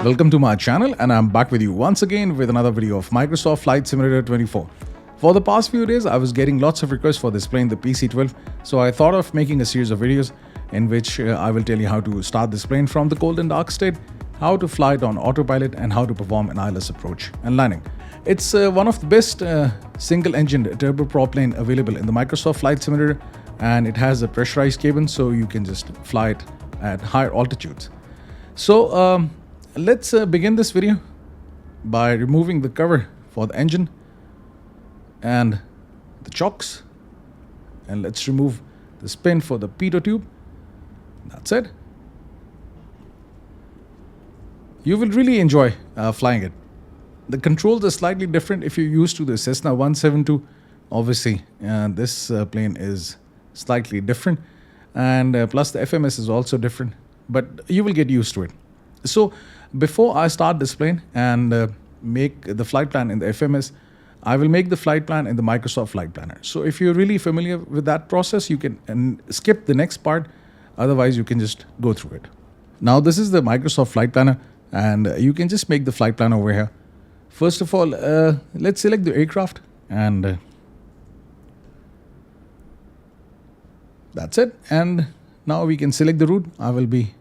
Welcome to my channel, and I'm back with you once again with another video of Microsoft Flight Simulator 24. For the past few days, I was getting lots of requests for this plane, the PC-12, so I thought of making a series of videos in which I will tell you how to start this plane from the cold and dark state, how to fly it on autopilot, and how to perform an ILS approach and landing. It's one of the best single-engined turboprop plane available in the Microsoft Flight Simulator, and it has a pressurized cabin, so you can just fly it at higher altitudes. So let's begin this video by removing the cover for the engine and the chocks, and let's remove the spin for the pitot tube. That's it. You will really enjoy flying it. The controls are slightly different if you're used to the Cessna 172. Obviously, this plane is slightly different, and plus the FMS is also different, but you will get used to it. So before I start this plane and make the flight plan in the FMS, I will make the flight plan in the Microsoft Flight Planner. So if you're really familiar with that process, you can skip the next part. Otherwise, you can just go through it. Now, this is the Microsoft Flight Planner, and you can just make the flight plan over here. First of all, let's select the aircraft, and that's it. And now we can select the route. I will be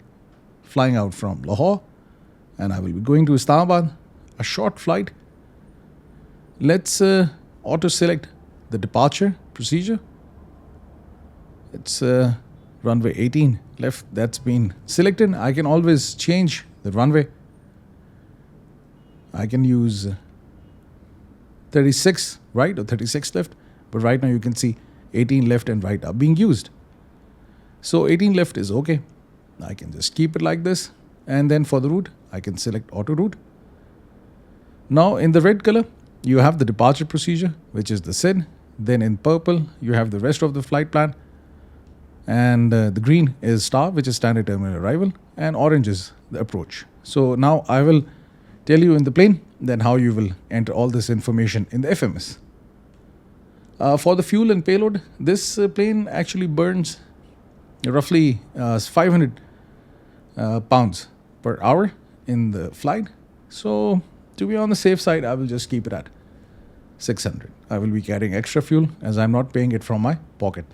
flying out from Lahore, and I will be going to Islamabad, a short flight. Let's auto-select the departure procedure. It's runway 18 left. That's been selected. I can always change the runway. I can use 36 right or 36 left, but right now you can see 18 left and right are being used. So 18 left is okay. I can just keep it like this, and then for the route, I can select auto route. Now in the red color, you have the departure procedure, which is the SID. Then in purple, you have the rest of the flight plan. And the green is star, which is standard terminal arrival, and orange is the approach. So now I will tell you in the plane then how you will enter all this information in the FMS. For the fuel and payload, this plane actually burns roughly 500 pounds per hour in the flight. So to be on the safe side, I will just keep it at 600. I will be carrying extra fuel as I'm not paying it from my pocket.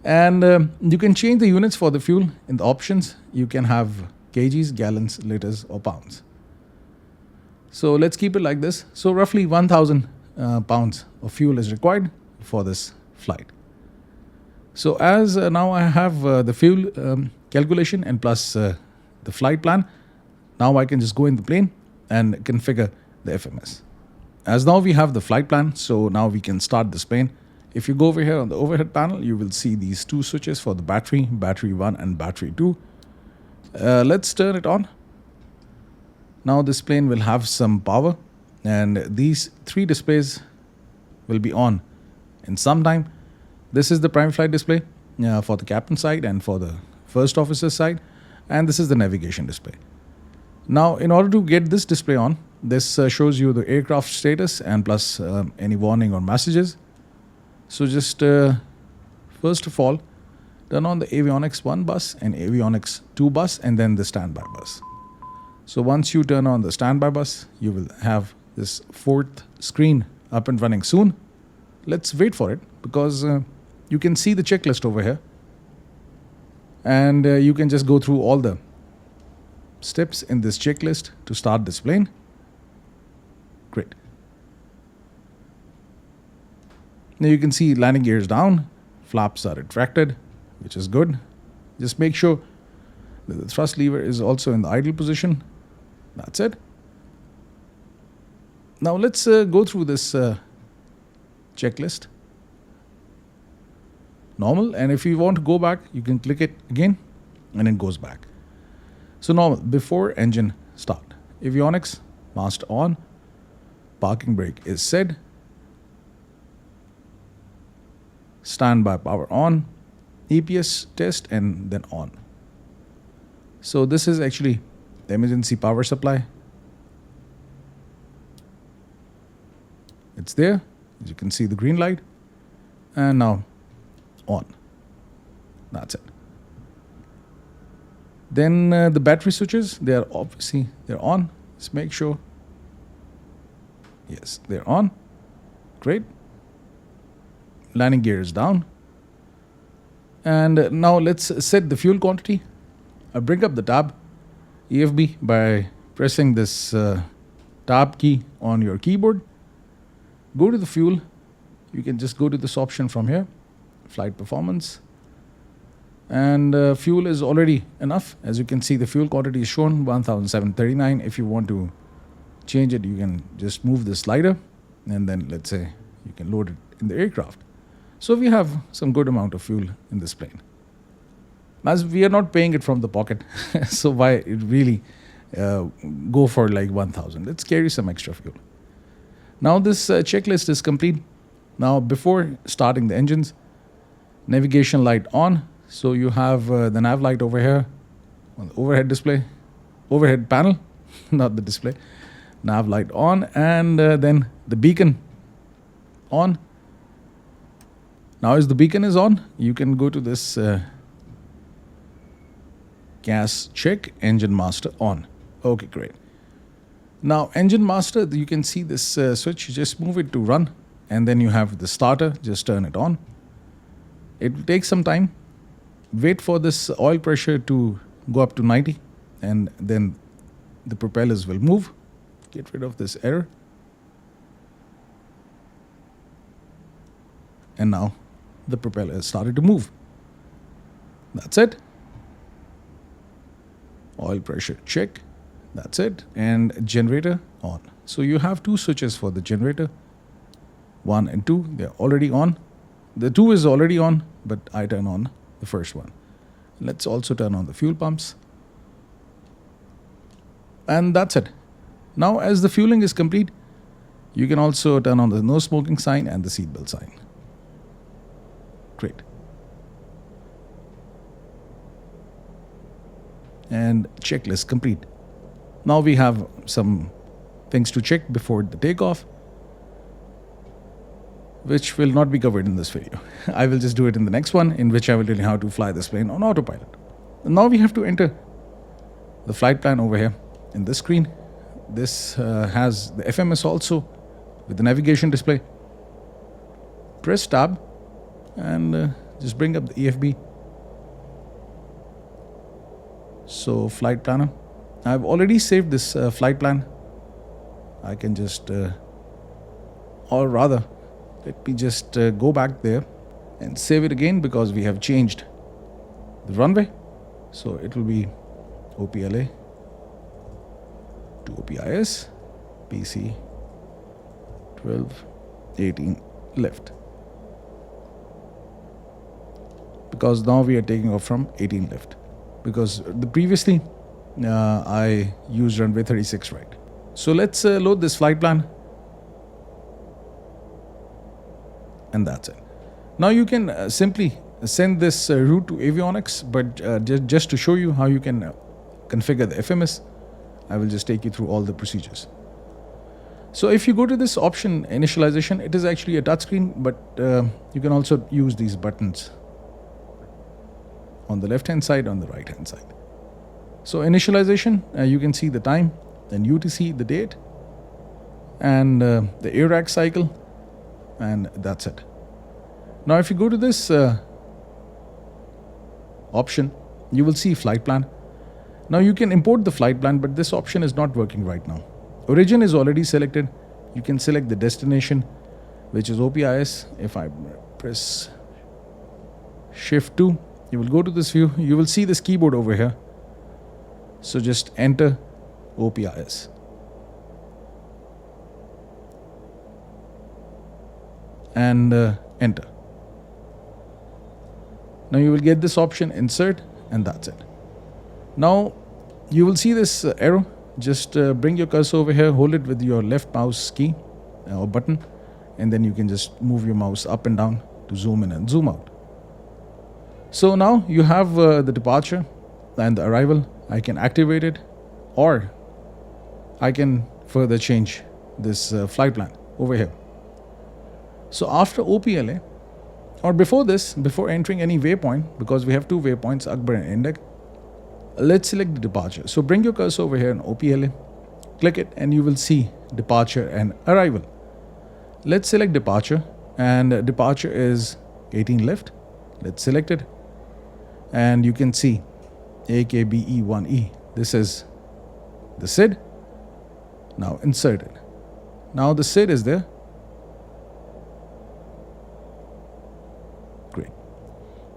And you can change the units for the fuel in the options. You can have kgs, gallons, liters, or pounds. So let's keep it like this. So roughly 1,000 pounds of fuel is required for this flight. So as now I have the fuel calculation and plus the flight plan, now I can just go in the plane and configure the FMS. As now we have the flight plan, so now we can start this plane. If you go over here on the overhead panel, you will see these two switches for the battery 1 and battery 2. Let's turn it on. Now this plane will have some power, and these three displays will be on in some time. This is the prime flight display for the captain side and for the first officer side, and this is the navigation display. Now in order to get this display on, this shows you the aircraft status and plus any warning or messages. So just first of all, turn on the avionics 1 bus and avionics 2 bus, and then the standby bus. So once you turn on the standby bus, you will have this fourth screen up and running soon. Let's wait for it, because you can see the checklist over here, and you can just go through all the steps in this checklist to start this plane. Great. Now you can see landing gears down, flaps are retracted, which is good. Just make sure that the thrust lever is also in the idle position. That's it. Now let's go through this checklist. Normal, and if you want to go back, you can click it again and it goes back. So normal, before engine start, avionics mast on, parking brake is set, standby power on, EPS test, and then on. So this is actually the emergency power supply. It's there, as you can see the green light, and now on. That's it. Then the battery switches, they're on. Let's make sure. Yes, they're on. Great. Landing gear is down. And now let's set the fuel quantity. I bring up the tab, EFB, by pressing this tab key on your keyboard. Go to the fuel. You can just go to this option from here, flight performance. And fuel is already enough. As you can see, the fuel quantity is shown 1739. If you want to change it, you can just move the slider, and then let's say you can load it in the aircraft. So we have some good amount of fuel in this plane. As we are not paying it from the pocket, so why it really go for like 1000? Let's carry some extra fuel. Now this checklist is complete. Now before starting the engines, navigation light on. So you have the nav light over here on the overhead panel, not the display. Nav light on, and then the beacon on. Now as the beacon is on, you can go to this gas check, engine master on. Okay, great. Now engine master, you can see this switch, you just move it to run, and then you have the starter, just turn it on. It will take some time. Wait for this oil pressure to go up to 90, and then the propellers will move. Get rid of this error. And now the propeller has started to move. That's it. Oil pressure check. That's it. And generator on. So you have two switches for the generator. 1 and 2, they're already on. The 2 is already on, but I turn on the first one. Let's also turn on the fuel pumps. And that's it. Now as the fueling is complete, you can also turn on the no smoking sign and the seatbelt sign. Great. And checklist complete. Now we have some things to check before the takeoff, which will not be covered in this video. I will just do it in the next one, in which I will tell you how to fly this plane on autopilot. Now we have to enter the flight plan over here in this screen. This has the FMS also with the navigation display. Press tab and just bring up the EFB. So flight planner. I've already saved this flight plan. I can just, or rather, let me just go back there and save it again, because we have changed the runway. So it will be OPLA to OPIS, PC-12, 18 left. Because now we are taking off from 18 left. Because previously I used runway 36 right. So let's load this flight plan. And that's it. Now you can simply send this route to avionics, but just to show you how you can configure the FMS, I will just take you through all the procedures. So if you go to this option, initialization, it is actually a touchscreen, but you can also use these buttons on the left hand side, on the right hand side. So initialization, you can see the time, then UTC, the date, and the AIRAC cycle, and that's it. Now if you go to this option, you will see flight plan. Now you can import the flight plan, but this option is not working right now. Origin is already selected. You can select the destination, which is OPIS. If I press Shift 2, you will go to this view. You will see this keyboard over here. So just enter OPIS. And enter. Now you will get this option, insert, and that's it. Now you will see this arrow. Just bring your cursor over here, hold it with your left mouse key or button, and then you can just move your mouse up and down to zoom in and zoom out. So now you have the departure and the arrival. I can activate it, or I can further change this flight plan over here. So after OPLA, or before this, before entering any waypoint, because we have two waypoints, Akbar and Indak, Let's select the departure. So bring your cursor over here in OPLA, click it, and you will see departure and arrival. Let's select departure, and departure is 18 left. Let's select it, and you can see AKBE1E. This is the SID. Now insert it. Now the SID is there. Great.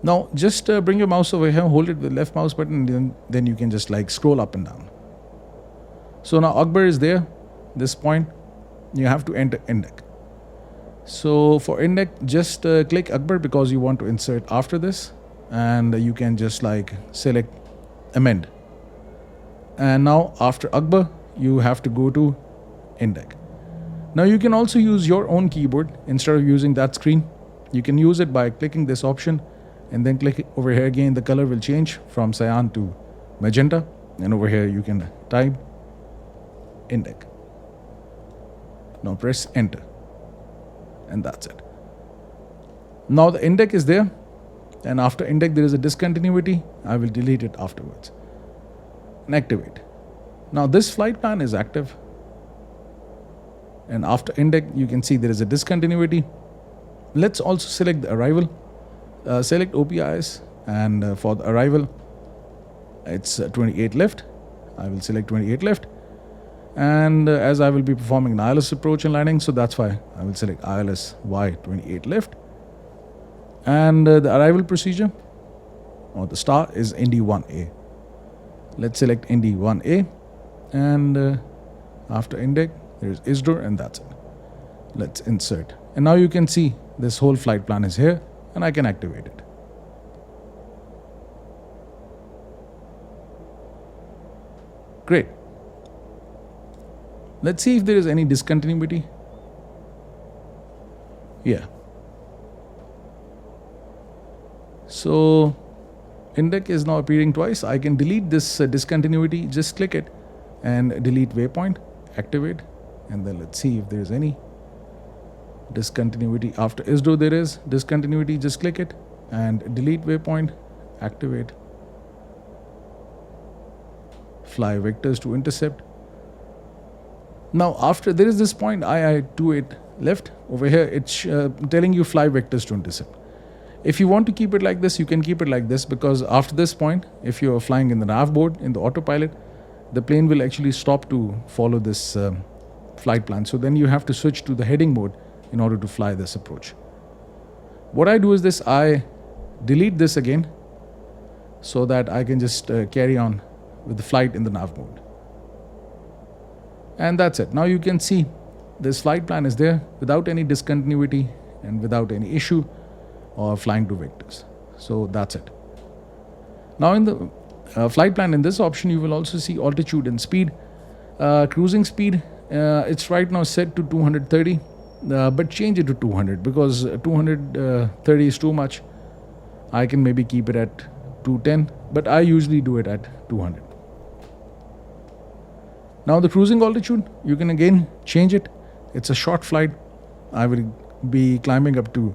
Now just bring your mouse over here, hold it with the left mouse button, and then you can just like scroll up and down. So now Akbar is there. This point, you have to enter index. So for index, just click Akbar because you want to insert after this, and you can just like select amend. And now after Akbar, you have to go to index. Now you can also use your own keyboard instead of using that screen. You can use it by clicking this option and then click over here again. The color will change from cyan to magenta, and over here you can type index. Now press enter, and that's it. Now the index is there, and after index there is a discontinuity. I will delete it afterwards and activate. Now this flight plan is active, and after index you can see there is a discontinuity. Let's also select the arrival. Select OPIS, and for the arrival it's 28 left. I will select 28 left, and as I will be performing an ILS approach and landing, so that's why I will select ILS Y28 left. And the arrival procedure or the star is Indy 1A. Let's select Indy 1A, and after index there is ISDOR, and that's it. Let's insert, and now you can see this whole flight plan is here, and I can activate it. Great. Let's see if there is any discontinuity. Yeah. So index is now appearing twice. I can delete this discontinuity. Just click it and delete waypoint, activate, and then let's see if there is any discontinuity. After ISDO there is discontinuity. Just click it and delete waypoint, activate, fly vectors to intercept. Now after there is this point II28 left over here, it's telling you fly vectors to intercept. If you want to keep it like this, you can keep it like this, because after this point, if you are flying in the nav board in the autopilot, the plane will actually stop to follow this flight plan. So then you have to switch to the heading mode in order to fly this approach. What I do is this, I delete this again so that I can just carry on with the flight in the nav mode. And that's it. Now you can see this flight plan is there without any discontinuity and without any issue or flying to vectors. So that's it. Now in the flight plan, in this option, you will also see altitude and speed. Cruising speed, it's right now set to 230, but change it to 200 because 230 is too much. I can maybe keep it at 210, but I usually do it at 200. Now the cruising altitude, you can again change it. It's a short flight. I will be climbing up to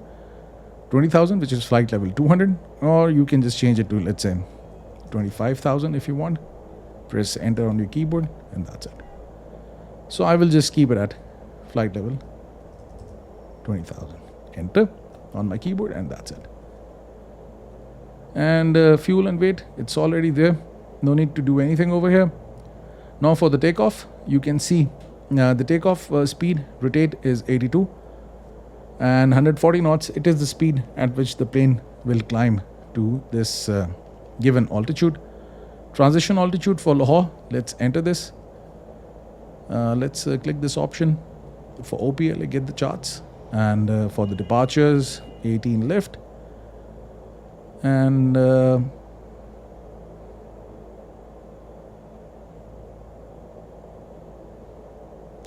20,000, which is flight level 200, or you can just change it to, let's say, 25,000 if you want. Press enter on your keyboard, and that's it. So I will just keep it at flight level 20,000. Enter on my keyboard, and that's it. And fuel and weight, it's already there. No need to do anything over here. Now for the takeoff, you can see the takeoff speed, rotate, is 82. And 140 knots, it is the speed at which the plane will climb to this given altitude. Transition altitude for Lahore, let's enter this. Let's click this option. For OPL, get the charts. And for the departures, 18 left. And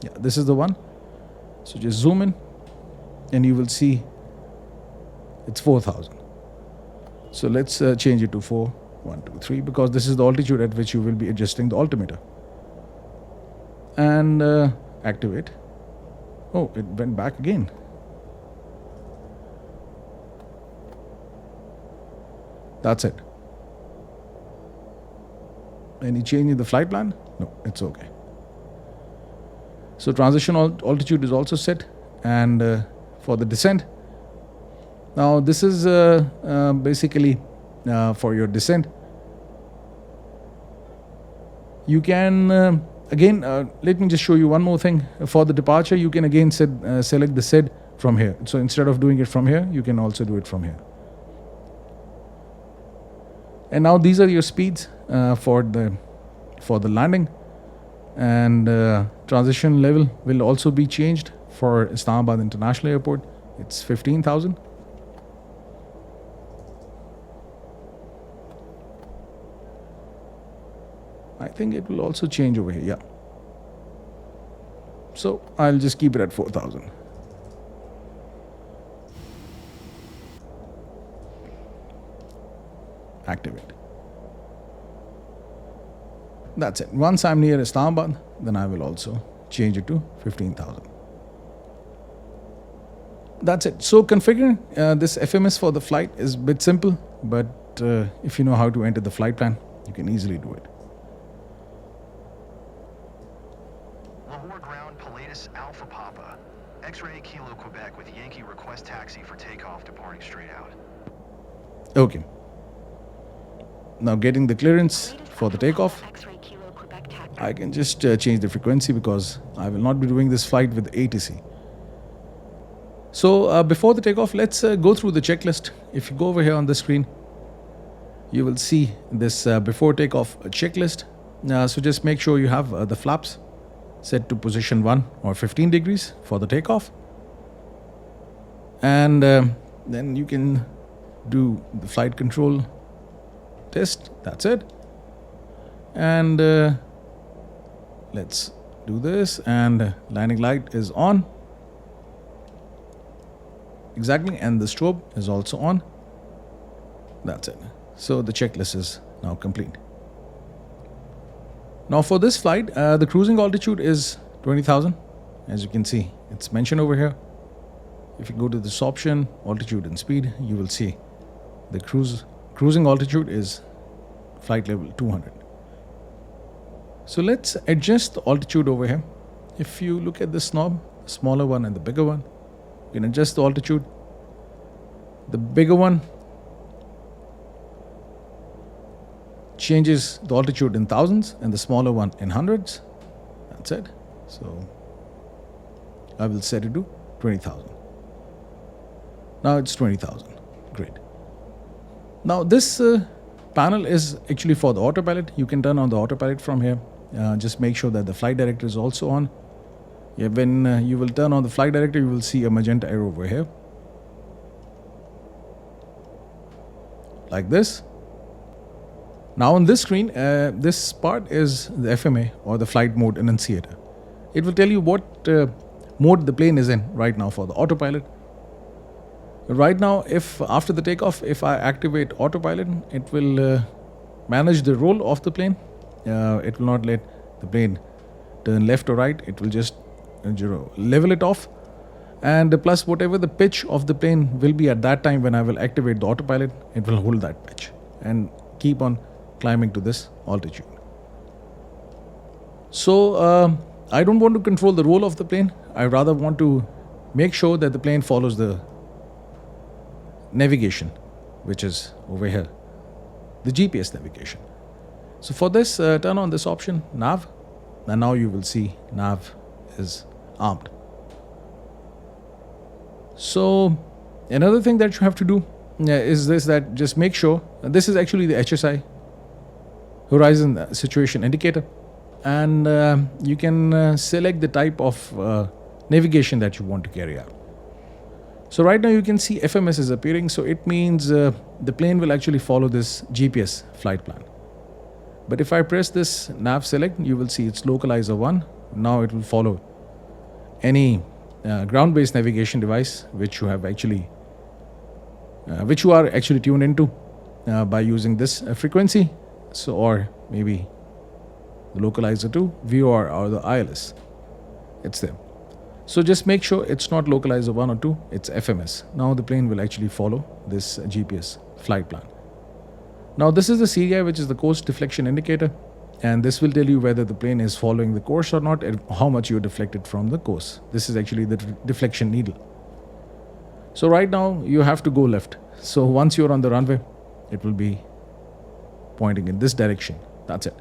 yeah, this is the one. So just zoom in, and you will see it's 4,000. So let's change it to 4, 1, 2, 3, because this is the altitude at which you will be adjusting the altimeter. And activate. Oh, it went back again. That's it. Any change in the flight plan? No, it's okay. So transition altitude is also set, and for the descent. Now this is basically for your descent. You can again let me just show you one more thing. For the departure, you can again select the SED from here. So instead of doing it from here, you can also do it from here. And now these are your speeds for the landing, and transition level will also be changed for Islamabad International Airport. It's 15,000. I think it will also change over here. Yeah. So I'll just keep it at 4,000. Activate. That's it. Once I'm near Islamabad, then I will also change it to 15,000. That's it. So configuring this FMS for the flight is a bit simple, but if you know how to enter the flight plan, you can easily do it. Lahore ground Pilatus Alpha Papa, X-ray Kilo Quebec with Yankee request taxi for takeoff departing straight out. Okay. Now getting the clearance for the takeoff, I can just change the frequency because I will not be doing this flight with ATC. So before the takeoff, let's go through the checklist. If you go over here on the screen, you will see this before takeoff checklist. So just make sure you have the flaps set to position 1 or 15 degrees for the takeoff. And then you can do the flight control test. That's it. And let's do this, and landing light is on. Exactly, and the strobe is also on. That's it. So the checklist is now complete. Now for this flight, the cruising altitude is 20,000. As you can see, it's mentioned over here. If you go to this option, altitude and speed, you will see the cruising altitude is flight level 200. So let's adjust the altitude over here. If you look at this knob, the smaller one and the bigger one, you can adjust the altitude. The bigger one changes the altitude in thousands and the smaller one in hundreds. That's it. So I will set it to 20,000. Now it's 20,000. Great. Now this panel is actually for the autopilot. You can turn on the autopilot from here. Just make sure that the flight director is also on. Yeah, when you will turn on the flight director, you will see a magenta arrow over here. Like this. Now on this screen, this part is the FMA or the flight mode annunciator. It will tell you what mode the plane is in right now for the autopilot. Right now, if after the takeoff, if I activate autopilot, it will manage the roll of the plane. It will not let the plane turn left or right. It will just level it off, and plus whatever the pitch of the plane will be at that time when I will activate the autopilot, it will hold that pitch and keep on climbing to this altitude. So I don't want to control the roll of the plane. I rather want to make sure that the plane follows the navigation, which is over here, the GPS navigation. So for this, turn on this option, nav, and now you will see nav is armed. So another thing that you have to do is this, that just make sure, this is actually the HSI, Horizon Situation Indicator, and you can select the type of navigation that you want to carry out. So right now you can see FMS is appearing, so it means the plane will actually follow this GPS flight plan. But if I press this nav select, you will see it's localizer 1. Now it will follow any ground-based navigation device which you have actually, which you are actually tuned into by using this frequency. So, or maybe the localizer 2, VOR or the ILS. It's there. So just make sure it's not localizer 1 or 2, it's FMS. Now the plane will actually follow this GPS flight plan. Now this is the CDI, which is the course deflection indicator, And this will tell you whether the plane is following the course or not and how much you're deflected from the course. This is actually the deflection needle. So right now you have to go left. So once you're on the runway, it will be pointing in this direction. That's it.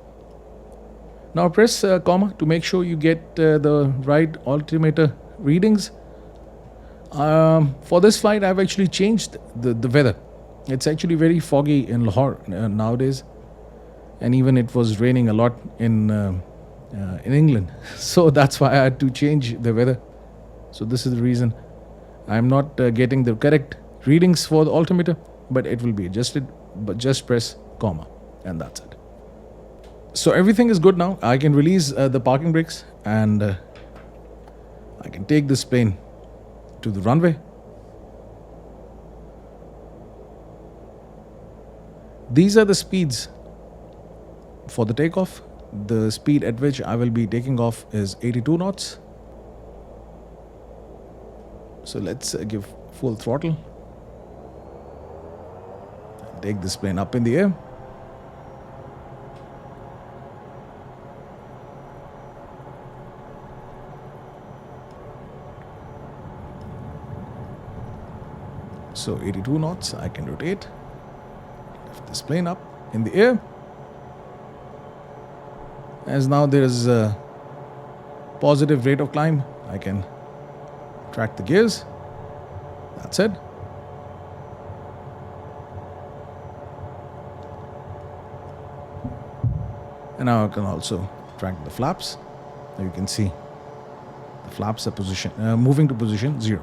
Now press comma to make sure you get the right altimeter readings. For this flight, I've actually changed the weather. It's actually very foggy in Lahore nowadays, and even it was raining a lot in England. So that's why I had to change the weather. So this is the reason I'm not getting the correct readings for the altimeter, but it will be adjusted. But just press comma, and that's it. So everything is good now. I can release the parking brakes, and I can take this plane to the runway. These are the speeds for the takeoff. The speed at which I will be taking off is 82 knots. So let's give full throttle. Take this plane up in the air. So 82 knots, I can rotate. Lift this plane up in the air. As now there is a positive rate of climb, I can track the gears. That's it. And now I can also track the flaps. Now you can see the flaps are moving to position 0.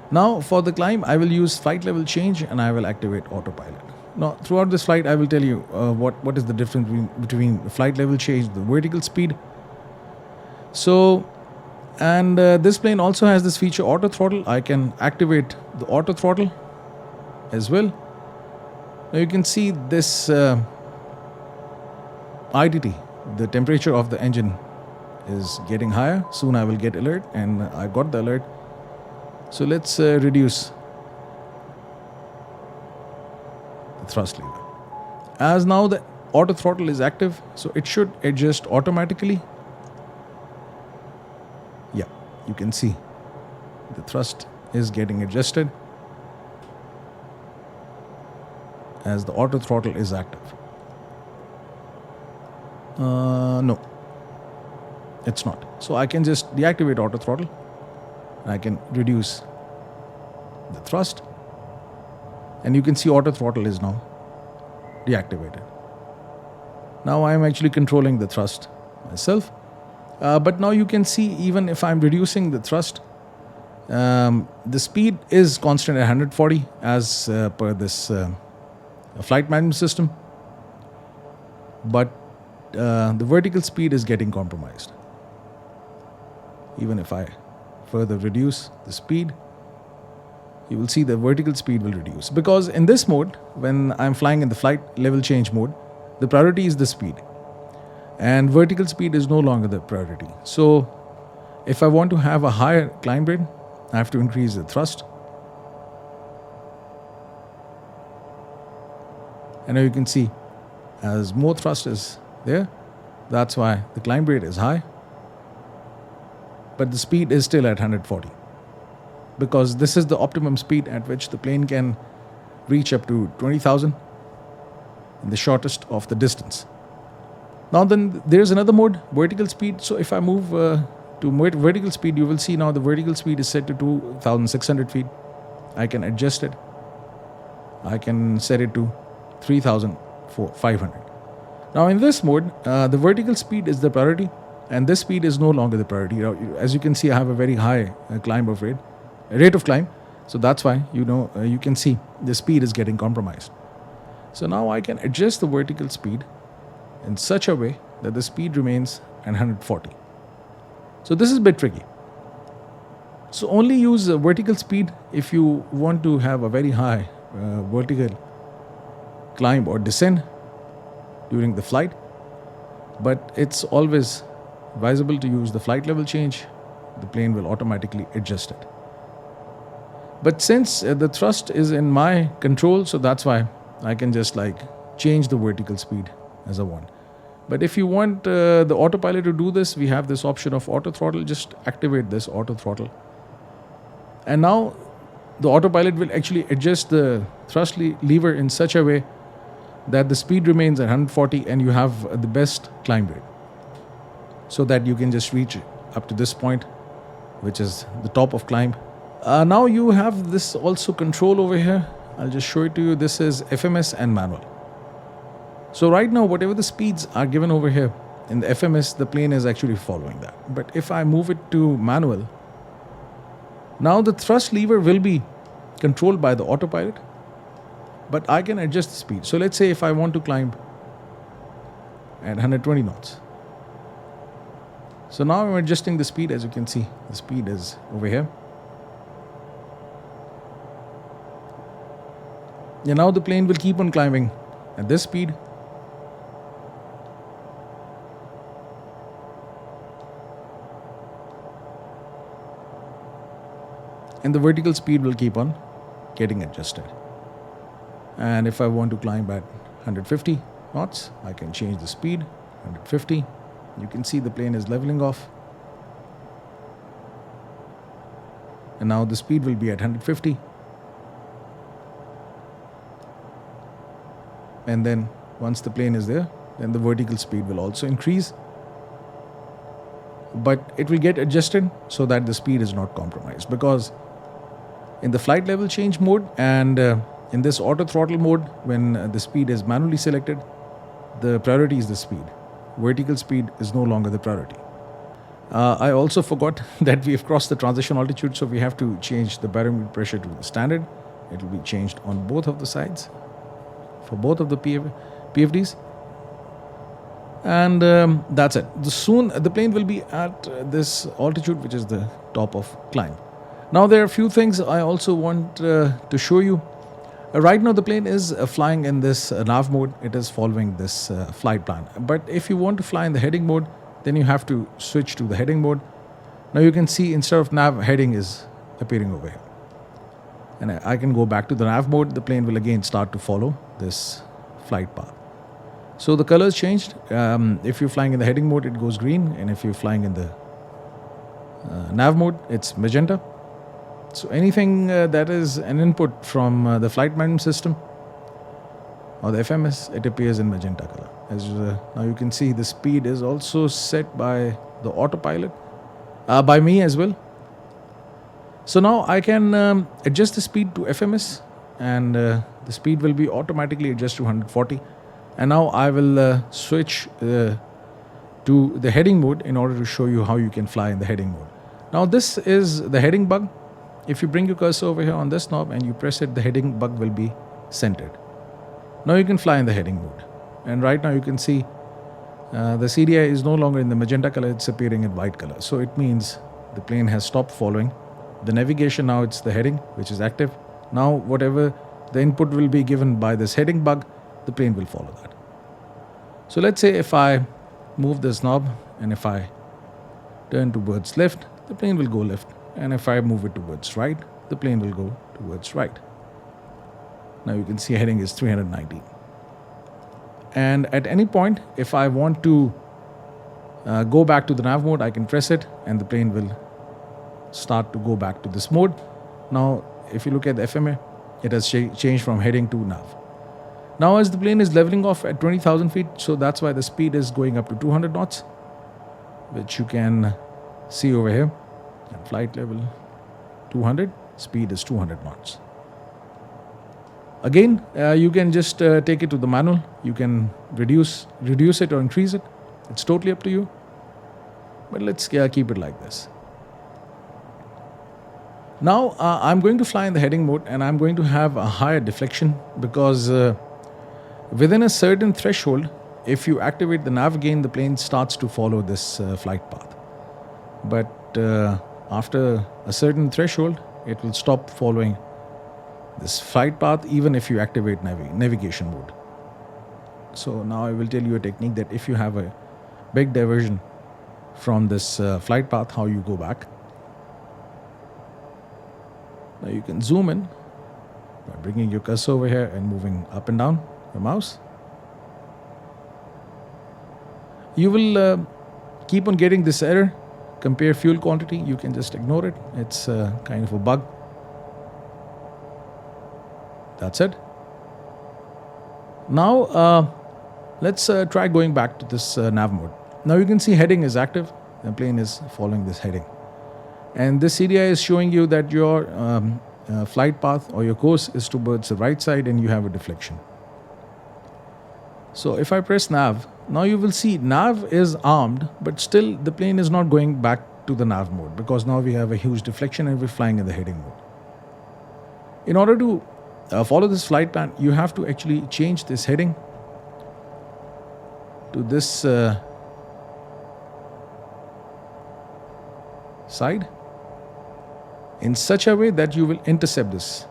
Now for the climb, I will use flight level change and I will activate autopilot. Now throughout this flight, I will tell you what is the difference between the flight level change, the vertical speed. So, and this plane also has this feature auto throttle. I can activate the auto throttle as well. Now you can see this IDT, the temperature of the engine is getting higher. Soon I will get alert, and I got the alert. So let's reduce the thrust lever. As now the auto throttle is active, so it should adjust automatically. Yeah, you can see the thrust is getting adjusted as the auto throttle is active. No, it's not. So I can just deactivate auto throttle. I can reduce the thrust, and you can see auto throttle is now deactivated. Now I am actually controlling the thrust myself, but now you can see even if I'm reducing the thrust, the speed is constant at 140 as per this flight management system, but the vertical speed is getting compromised. Even if I further reduce the speed, you will see the vertical speed will reduce, because in this mode, when I'm flying in the flight level change mode, the priority is the speed and vertical speed is no longer the priority. So if I want to have a higher climb rate, I have to increase the thrust. And now you can see as more thrust is there, that's why the climb rate is high, but the speed is still at 140, because this is the optimum speed at which the plane can reach up to 20,000 in the shortest of the distance. Now then there's another mode, vertical speed. So if I move to vertical speed, you will see now the vertical speed is set to 2,600 feet. I can adjust it. I can set it to 3,500. Now in this mode, the vertical speed is the priority, and this speed is no longer the priority. As you can see, I have a very high rate of climb. So that's why you can see the speed is getting compromised. So now I can adjust the vertical speed in such a way that the speed remains at 140. So this is a bit tricky. So only use vertical speed if you want to have a very high vertical climb or descent during the flight. But it's always advisable to use the flight level change. The plane will automatically adjust it. But since the thrust is in my control, so that's why I can just change the vertical speed as I want. But if you want the autopilot to do this, we have this option of auto throttle. Just activate this auto throttle. And now the autopilot will actually adjust the thrust lever in such a way that the speed remains at 140 and you have the best climb rate. So that you can just reach up to this point, which is the top of climb. Now you have this also control over here. I'll just show it to you. This is FMS and manual. So right now, whatever the speeds are given over here in the FMS, the plane is actually following that. But if I move it to manual, now the thrust lever will be controlled by the autopilot, but I can adjust the speed. So let's say if I want to climb at 120 knots. So now I'm adjusting the speed. As you can see, the speed is over here. And now the plane will keep on climbing at this speed. And the vertical speed will keep on getting adjusted. And if I want to climb at 150 knots, I can change the speed, 150. You can see the plane is leveling off. And now the speed will be at 150. And then once the plane is there, then the vertical speed will also increase. But it will get adjusted so that the speed is not compromised, because in the flight level change mode and in this auto throttle mode, when the speed is manually selected, the priority is the speed. Vertical speed is no longer the priority. I also forgot that we have crossed the transition altitude, so we have to change the barometric pressure to the standard. It will be changed on both of the sides for both of the PFDs. And that's it. Soon the plane will be at this altitude, which is the top of climb. Now there are a few things I also want to show you. Right now the plane is flying in this nav mode. It is following this flight plan. But if you want to fly in the heading mode, then you have to switch to the heading mode. Now you can see instead of nav, heading is appearing over here. And I can go back to the nav mode. The plane will again start to follow this flight path. So the colors changed. If you're flying in the heading mode, it goes green. And if you're flying in the nav mode, it's magenta. So anything that is an input from the flight management system or the FMS, it appears in magenta color. As now you can see the speed is also set by the autopilot, by me as well. So now I can adjust the speed to FMS, and the speed will be automatically adjusted to 140. And now I will switch to the heading mode in order to show you how you can fly in the heading mode. Now this is the heading bug. If you bring your cursor over here on this knob and you press it, the heading bug will be centered. Now you can fly in the heading mode. And right now you can see the CDI is no longer in the magenta color, it's appearing in white color. So it means the plane has stopped following the navigation. Now it's the heading which is active. Now whatever the input will be given by this heading bug, the plane will follow that. So let's say if I move this knob and if I turn towards left, the plane will go left. And if I move it towards right, the plane will go towards right. Now you can see heading is 319. And at any point, if I want to go back to the nav mode, I can press it and the plane will start to go back to this mode. Now, if you look at the FMA, it has changed from heading to nav. Now as the plane is leveling off at 20,000 feet, so that's why the speed is going up to 200 knots, which you can see over here. And flight level 200, speed is 200 knots. Again, you can just take it to the manual. You can reduce it or increase it. It's totally up to you. But let's keep it like this. Now I'm going to fly in the heading mode and I'm going to have a higher deflection because within a certain threshold, if you activate the nav again, the plane starts to follow this flight path. But after a certain threshold, it will stop following this flight path even if you activate navigation mode. So now I will tell you a technique that if you have a big diversion from this flight path, how you go back. Now you can zoom in by bringing your cursor over here and moving up and down your mouse. You will keep on getting this error, compare fuel quantity. You can just ignore it. It's kind of a bug. That's it. Now let's try going back to this nav mode. Now you can see heading is active. The plane is following this heading. And this CDI is showing you that your flight path or your course is towards the right side and you have a deflection. So if I press nav, now you will see nav is armed, but still the plane is not going back to the nav mode because now we have a huge deflection and we're flying in the heading mode. In order to follow this flight plan, you have to actually change this heading to this side in such a way that you will intercept this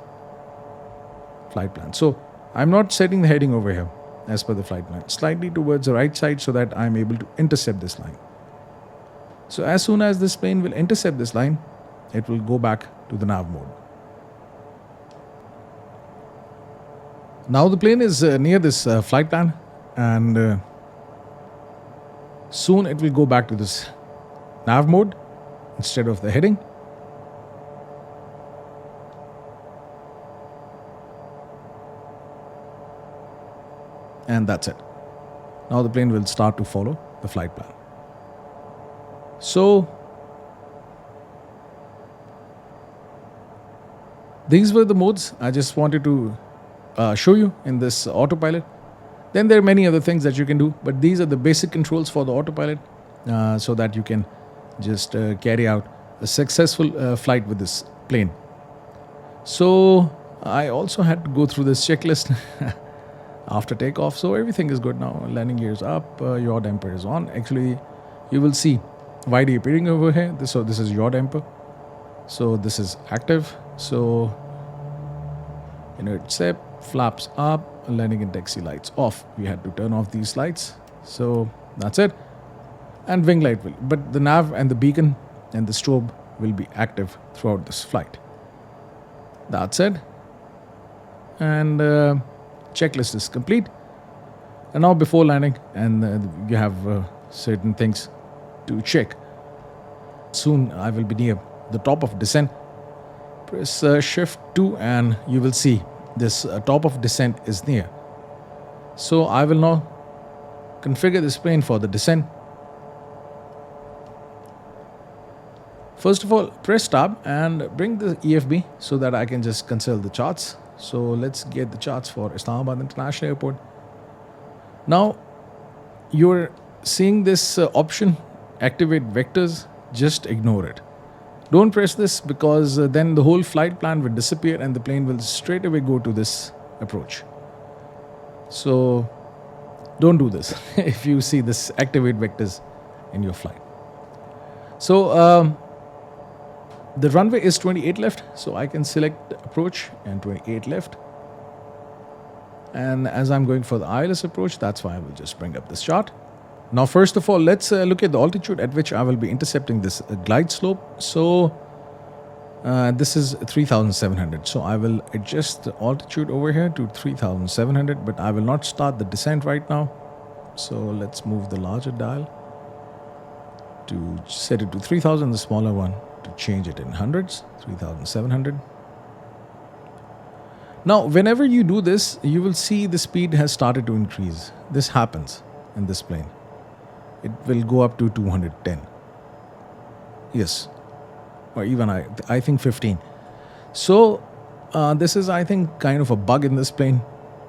flight plan. So I'm not setting the heading over here as per the flight plan, slightly towards the right side so that I'm able to intercept this line. So as soon as this plane will intercept this line, it will go back to the nav mode. Now the plane is near this flight plan, and soon it will go back to this nav mode instead of the heading. And that's it. Now the plane will start to follow the flight plan. So these were the modes I just wanted to show you in this autopilot. Then there are many other things that you can do, but these are the basic controls for the autopilot so that you can just carry out a successful flight with this plane. So I also had to go through this checklist after takeoff. So everything is good now. Landing gear is up, yaw damper is on. Actually, you will see YD appearing over here. So this is yaw damper. So this is active. So inert SEP, flaps up, landing and taxi lights off. We had to turn off these lights. So that's it. And wing light will. But the nav and the beacon and the strobe will be active throughout this flight. That's it. And checklist is complete. And now before landing, and you have certain things to check. Soon I will be near the top of descent. Press shift 2 and you will see this top of descent is near. So I will now configure this plane for the descent. First of all, press tab and bring the EFB so that I can just consult the charts. So let's get the charts for Islamabad International Airport. Now you're seeing this option, activate vectors. Just ignore it. Don't press this because then the whole flight plan will disappear and the plane will straight away go to this approach. So don't do this if you see this activate vectors in your flight. So the runway is 28 left, so I can select approach and 28 left. And as I'm going for the ILS approach, that's why I will just bring up this chart. Now, first of all, let's look at the altitude at which I will be intercepting this glide slope. So this is 3,700. So I will adjust the altitude over here to 3,700, but I will not start the descent right now. So let's move the larger dial to set it to 3,000, the smaller one to change it in hundreds, 3,700. Now, whenever you do this, you will see the speed has started to increase. This happens in this plane. It will go up to 210. Yes. Or even I think 15. So this is, I think, kind of a bug in this plane.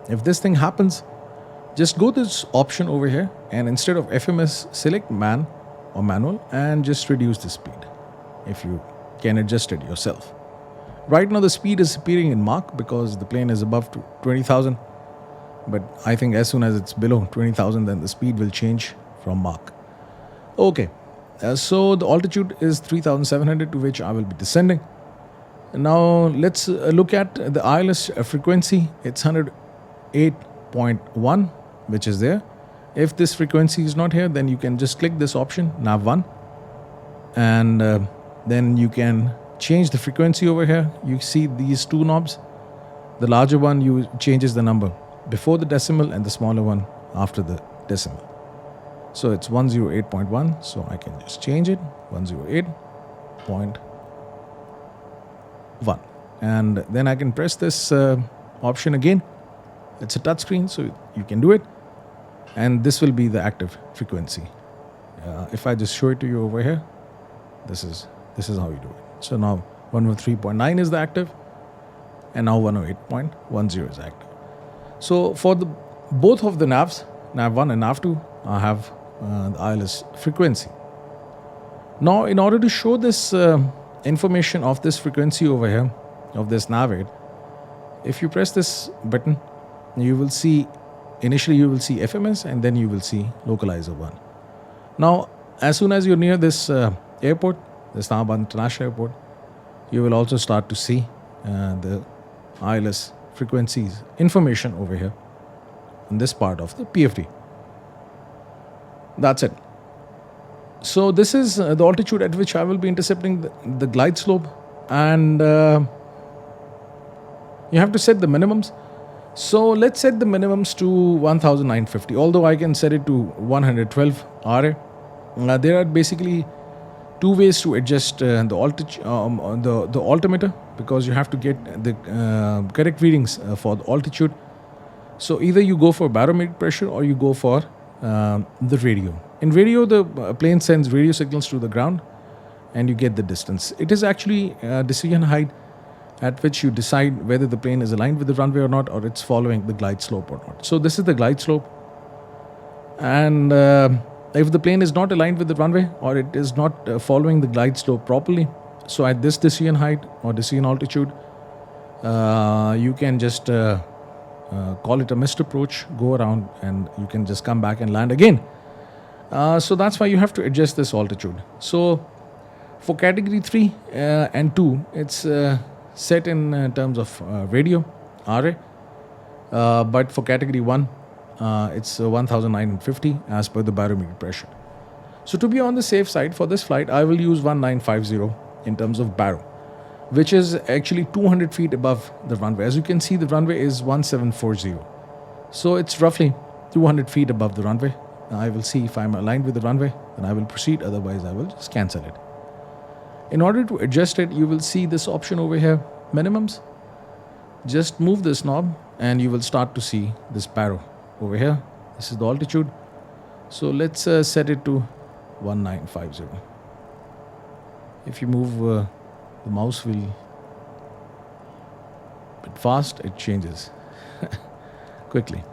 If this thing happens, just go to this option over here and instead of FMS, select man or manual and just reduce the speed if you can adjust it yourself. Right now the speed is appearing in Mach because the plane is above 20,000. But I think as soon as it's below 20,000, then the speed will change from Mach. Okay, so the altitude is 3,700 to which I will be descending. Now let's look at the ILS frequency. It's 108.1, which is there. If this frequency is not here, then you can just click this option, nav1, and then you can change the frequency over here. You see these two knobs. The larger one changes the number before the decimal and the smaller one after the decimal. So it's 108.1. So I can just change it 108.1. And then I can press this option again. It's a touch screen, so you can do it. And this will be the active frequency. If I just show it to you over here, this is how you do it. So now 103.9 is the active, and now 108.10 is active. So for both of the navs, nav 1 and nav 2, I have the ILS frequency. Now, in order to show this information of this frequency over here, of this nav 8, if you press this button, you will see, initially you will see FMS, and then you will see localizer 1. Now, as soon as you're near this airport, the Islamabad International Airport, you will also start to see the ILS frequencies information over here in this part of the PFD. That's it. So this is the altitude at which I will be intercepting the glide slope, and you have to set the minimums. So let's set the minimums to 1950, although I can set it to 112 RA. There are basically two ways to adjust the altimeter, because you have to get the correct readings for the altitude. So either you go for barometric pressure or you go for the radio. In radio, the plane sends radio signals to the ground and you get the distance. It is actually decision height at which you decide whether the plane is aligned with the runway or not, or it's following the glide slope or not. So this is the glide slope, and if the plane is not aligned with the runway or it is not following the glide slope properly, so at this decision height or decision altitude, you can just call it a missed approach, go around, and you can just come back and land again. So that's why you have to adjust this altitude. So for category 3 and 2, it's set in terms of radio, RA, but for category 1, it's 1950 as per the barometric pressure. So to be on the safe side for this flight, I will use 1950 in terms of baro, which is actually 200 feet above the runway. As you can see, the runway is 1740. So it's roughly 200 feet above the runway. Now I will see if I'm aligned with the runway, then I will proceed. Otherwise, I will just cancel it. In order to adjust it, you will see this option over here, minimums. Just move this knob and you will start to see this baro over here. This is the altitude. So let's set it to 1950. If you move the mouse wheel a bit fast, it changes quickly.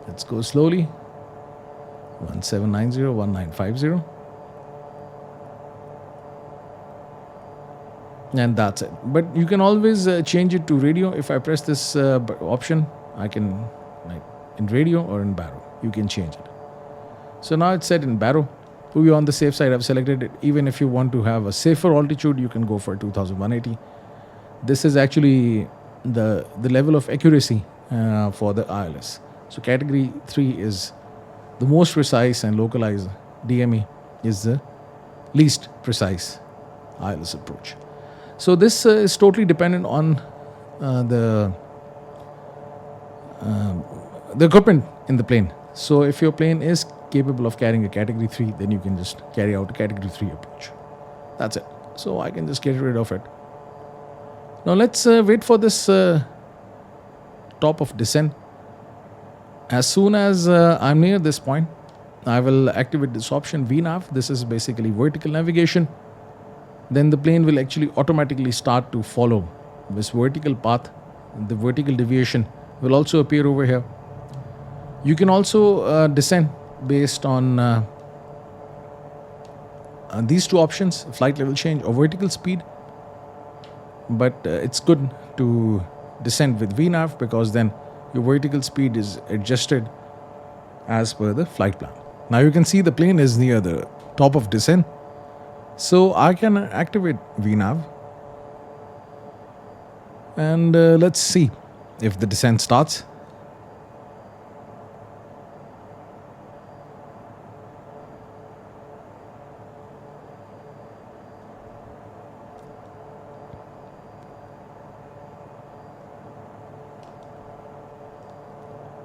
Let's go slowly. 1790, 1950. And that's it. But you can always change it to radio. If I press this option, I can, like in radio or in baro, you can change it. So now it's set in baro. To be on the safe side, I've selected it. Even if you want to have a safer altitude, you can go for 2180. This is actually the level of accuracy for the ILS. So category 3 is the most precise, and localized DME is the least precise ILS approach. So this is totally dependent on the equipment in the plane. So if your plane is capable of carrying a category 3, then you can just carry out a category 3 approach. That's it. So I can just get rid of it. Now let's wait for this top of descent. As soon as I'm near this point, I will activate this option VNav. This is basically vertical navigation. Then the plane will actually automatically start to follow this vertical path. The vertical deviation will also appear over here. You can also descend based on these two options, flight level change or vertical speed. But it's good to descend with VNav, because then your vertical speed is adjusted as per the flight plan. Now you can see the plane is near the top of descent. So I can activate VNav. And let's see if the descent starts.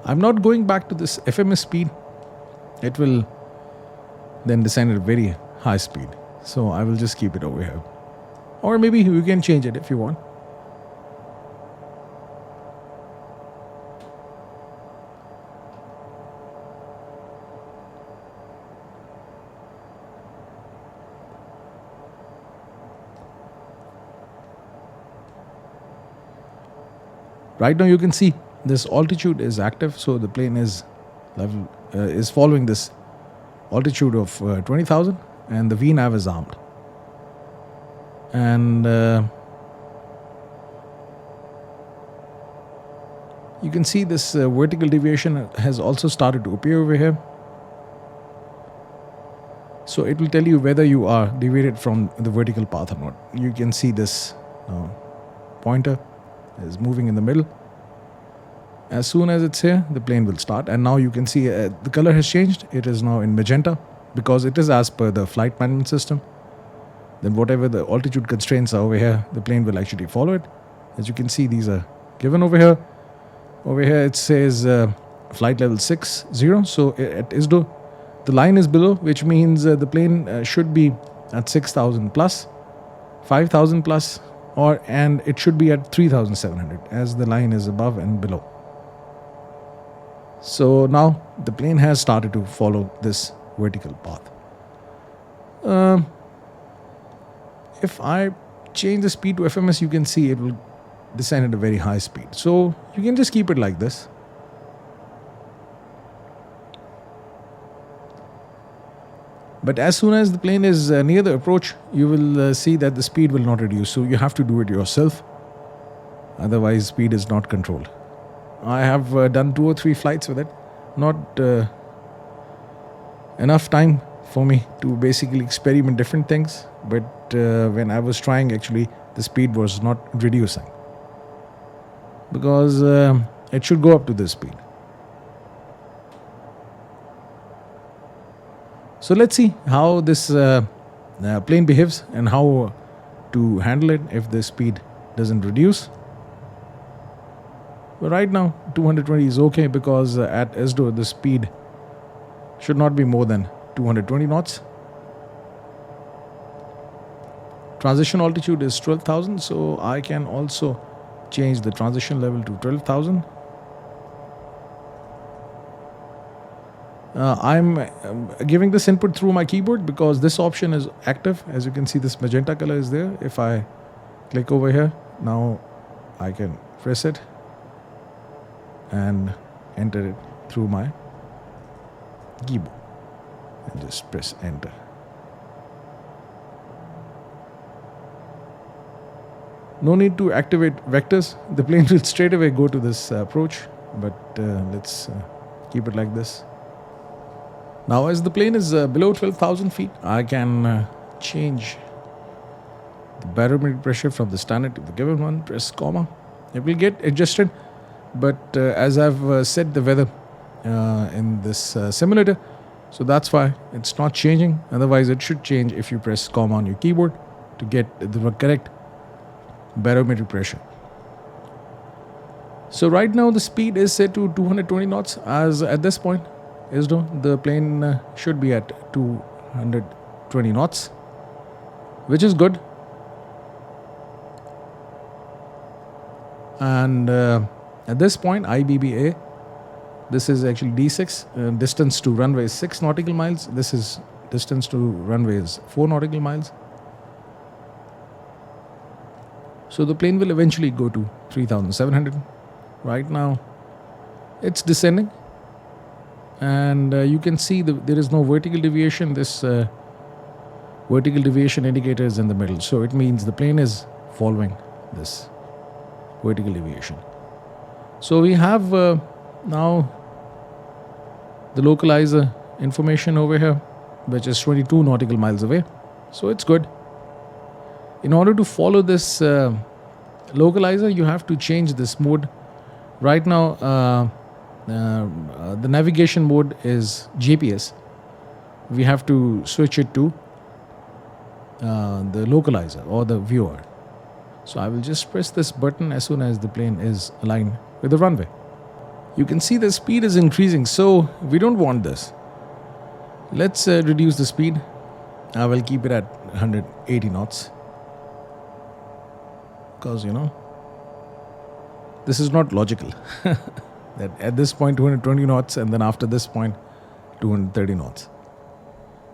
I'm not going back to this FMS speed. it will then descend at a very high speed. So I will just keep it over here. Or maybe you can change it if you want. Right now you can see this altitude is active, so the plane is following this altitude of 20,000, and the VNAV is armed. And you can see this vertical deviation has also started to appear over here. So it will tell you whether you are deviated from the vertical path or not. You can see this pointer is moving in the middle. As soon as it's here, the plane will start. And now you can see the color has changed. It is now in magenta because it is as per the flight management system. Then whatever the altitude constraints are over here, the plane will actually follow it. As you can see, these are given over here. Over here it says flight level 60. So at ISDO, the line is below, which means the plane should be at 6,000 plus, 5,000 plus, and it should be at 3,700 as the line is above and below. So now the plane has started to follow this vertical path. If I change the speed to FMS, you can see it will descend at a very high speed. So you can just keep it like this. But as soon as the plane is near the approach, you will see that the speed will not reduce. So you have to do it yourself. Otherwise, speed is not controlled. I have done 2 or 3 flights with it. Not enough time for me to basically experiment different things. But when I was trying, actually, the speed was not reducing. Because it should go up to this speed. So let's see how this plane behaves and how to handle it if the speed doesn't reduce. But right now 220 is okay because at ISDO the speed should not be more than 220 knots. Transition altitude is 12,000, so I can also change the transition level to 12,000. I'm giving this input through my keyboard because this option is active. As you can see, this magenta color is there. If I click over here, now I can press it and enter it through my keyboard and just press enter. No need to activate vectors. The plane will straight away go to this approach, but let's keep it like this. Now as the plane is below 12,000 feet, I can change the barometric pressure from the standard to the given one, press comma. It will get adjusted, but as I've set the weather in this simulator, so that's why it's not changing. Otherwise it should change if you press comma on your keyboard to get the correct barometric pressure. So right now the speed is set to 220 knots as at this point. ISDO, the plane should be at 220 knots, which is good. And at this point, IBBA, this is actually D6, distance to runway is 6 nautical miles. This is distance to runway is 4 nautical miles. So the plane will eventually go to 3,700. Right now, it's descending. And you can see there is no vertical deviation. This vertical deviation indicator is in the middle. So it means the plane is following this vertical deviation. So we have now the localizer information over here, which is 22 nautical miles away. So it's good. In order to follow this localizer, you have to change this mode. Right now, the navigation mode is GPS. We have to switch it to the localizer or the viewer. So I will just press this button as soon as the plane is aligned with the runway. You can see the speed is increasing, so we don't want this. Let's reduce the speed. I will keep it at 180 knots. Because, this is not logical. That at this point 220 knots and then after this point 230 knots.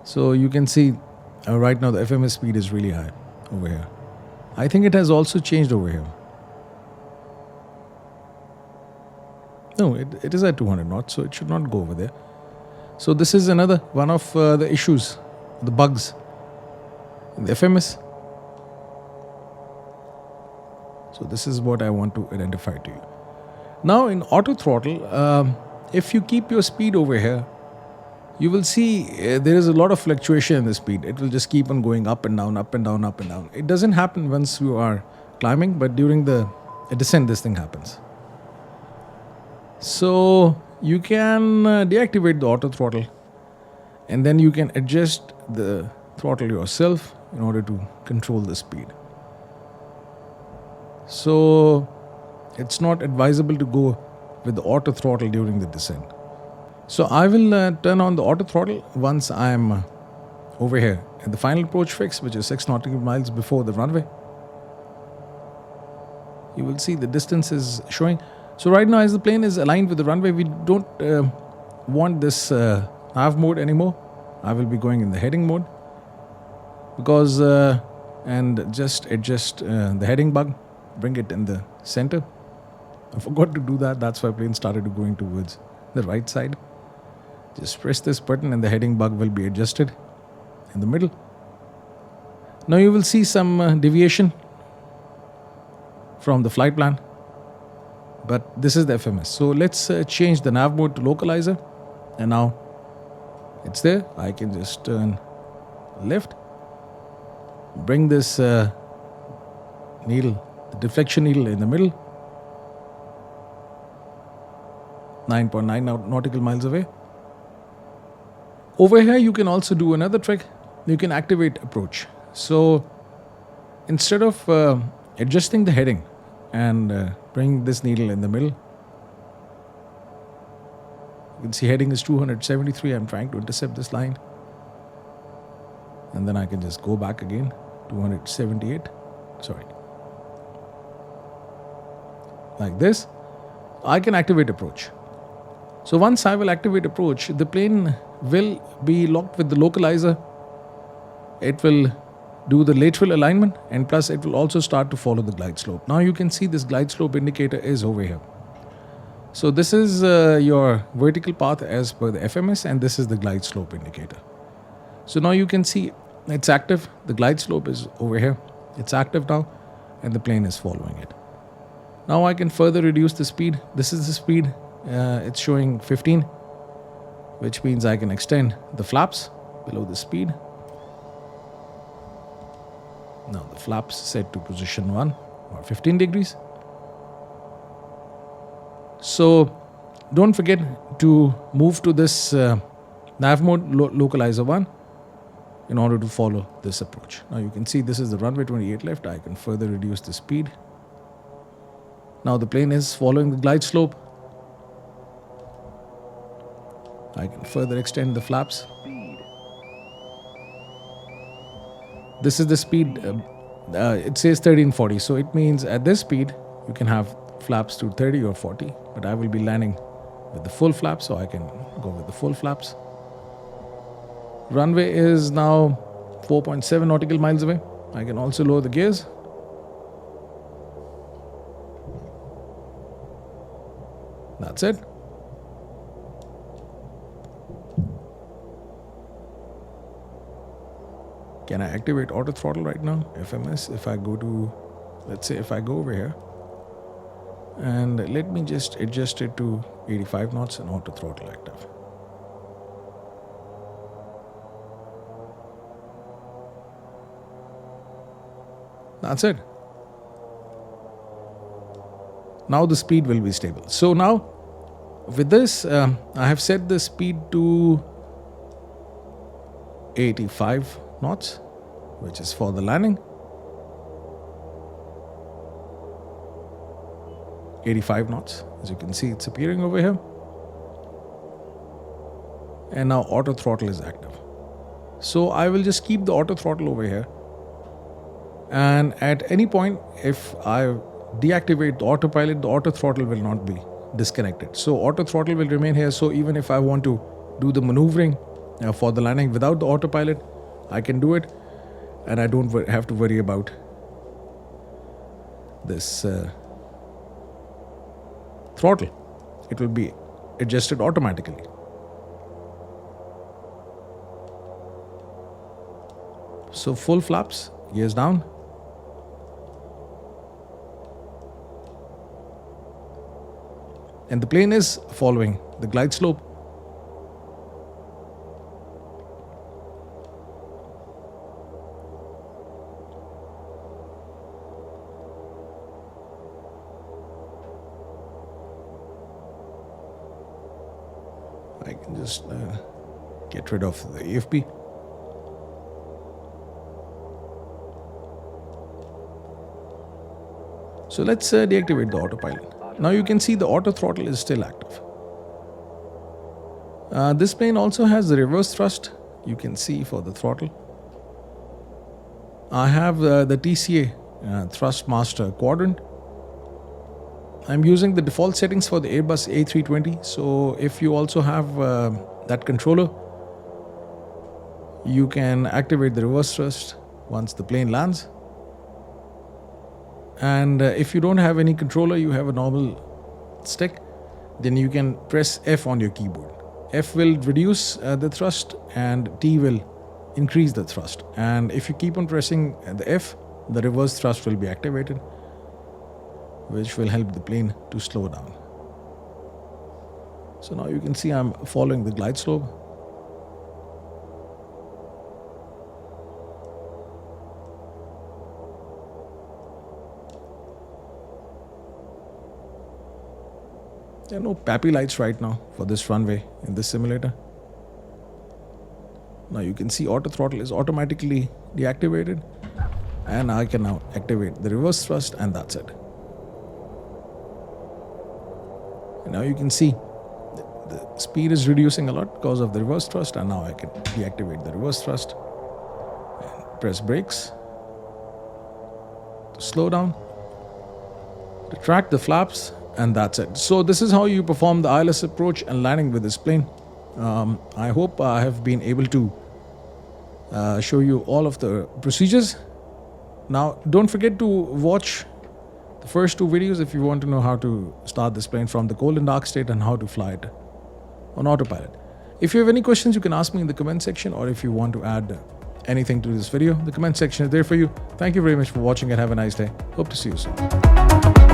So you can see right now the FMS speed is really high over here. I think it has also changed over here. No, it is at 200 knots, so it should not go over there. So this is another one of the issues, the bugs in the FMS. So this is what I want to identify to you. Now in auto throttle, if you keep your speed over here, you will see there is a lot of fluctuation in the speed. It will just keep on going up and down, up and down, up and down. It doesn't happen once you are climbing, but during the descent, this thing happens. So you can deactivate the auto throttle and then you can adjust the throttle yourself in order to control the speed. So it's not advisable to go with the auto throttle during the descent. So I will turn on the auto throttle once I am over here at the final approach fix, which is 6 nautical miles before the runway. You will see the distance is showing. So right now, as the plane is aligned with the runway, we don't want this nav mode anymore. I will be going in the heading mode because and just adjust the heading bug, bring it in the center. I forgot to do that. That's why plane started going towards the right side. Just press this button and the heading bug will be adjusted in the middle. Now you will see some deviation from the flight plan, but this is the FMS. So let's change the nav mode to localizer, and now it's there. I can just turn left, bring this needle, the deflection needle in the middle, 9.9 nautical miles away. Over here you can also do another trick. You can activate approach. So instead of adjusting the heading and bring this needle in the middle, you can see heading is 273. I'm trying to intercept this line, and then I can just go back again, 278, sorry, like this. I can activate approach. So once I will activate approach, the plane will be locked with the localizer. It will do the lateral alignment, and plus it will also start to follow the glide slope. Now you can see this glide slope indicator is over here. So this is your vertical path as per the FMS, and this is the glide slope indicator. So now you can see it's active. The glide slope is over here. It's active now, and the plane is following it. Now I can further reduce the speed. This is the speed. It's showing 15, which means I can extend the flaps below the speed. Now the flaps set to position 1 or 15 degrees. So don't forget to move to this nav mode localizer 1 in order to follow this approach. Now you can see this is the runway 28 left. I can further reduce the speed. Now the plane is following the glide slope. I can further extend the flaps. This is the speed. It says 30 and 40. So it means at this speed, you can have flaps to 30 or 40. But I will be landing with the full flaps, so I can go with the full flaps. Runway is now 4.7 nautical miles away. I can also lower the gears. That's it. Can I activate auto throttle right now? FMS, if I go to, let's say if I go over here, and let me just adjust it to 85 knots and auto throttle active. That's it. Now the speed will be stable. So now with this, I have set the speed to 85 knots, which is for the landing. 85 knots, as you can see, it's appearing over here. and now auto throttle is active. So I will just keep the auto throttle over here, and at any point if I deactivate the autopilot, the auto throttle will not be disconnected. So auto throttle will remain here. So even if I want to do the maneuvering for the landing without the autopilot, I can do it, and I don't have to worry about this throttle. It will be adjusted automatically. So full flaps, gears down. And the plane is following the glide slope. I can just get rid of the AFP. So let's deactivate the autopilot. Now you can see the auto throttle is still active. This plane also has the reverse thrust. You can see for the throttle. I have the TCA thrust master quadrant. I'm using the default settings for the Airbus A320. So if you also have that controller, you can activate the reverse thrust once the plane lands. And if you don't have any controller, you have a normal stick, then you can press F on your keyboard. F will reduce the thrust and T will increase the thrust. And if you keep on pressing the F, the reverse thrust will be activated, which will help the plane to slow down. So now you can see I'm following the glide slope. There are no PAPI lights right now for this runway in this simulator. Now you can see auto throttle is automatically deactivated, and I can now activate the reverse thrust, and that's it. And now you can see the speed is reducing a lot because of the reverse thrust, and now I can deactivate the reverse thrust and press brakes to slow down, retract the flaps, and that's it. So this is how you perform the ILS approach and landing with this plane. I hope I have been able to show you all of the procedures. Now don't forget to watch the first two videos if you want to know how to start this plane from the cold and dark state and how to fly it on autopilot. If you have any questions, you can ask me in the comment section, or if you want to add anything to this video, the comment section is there for you. Thank you very much for watching and have a nice day. Hope to see you soon.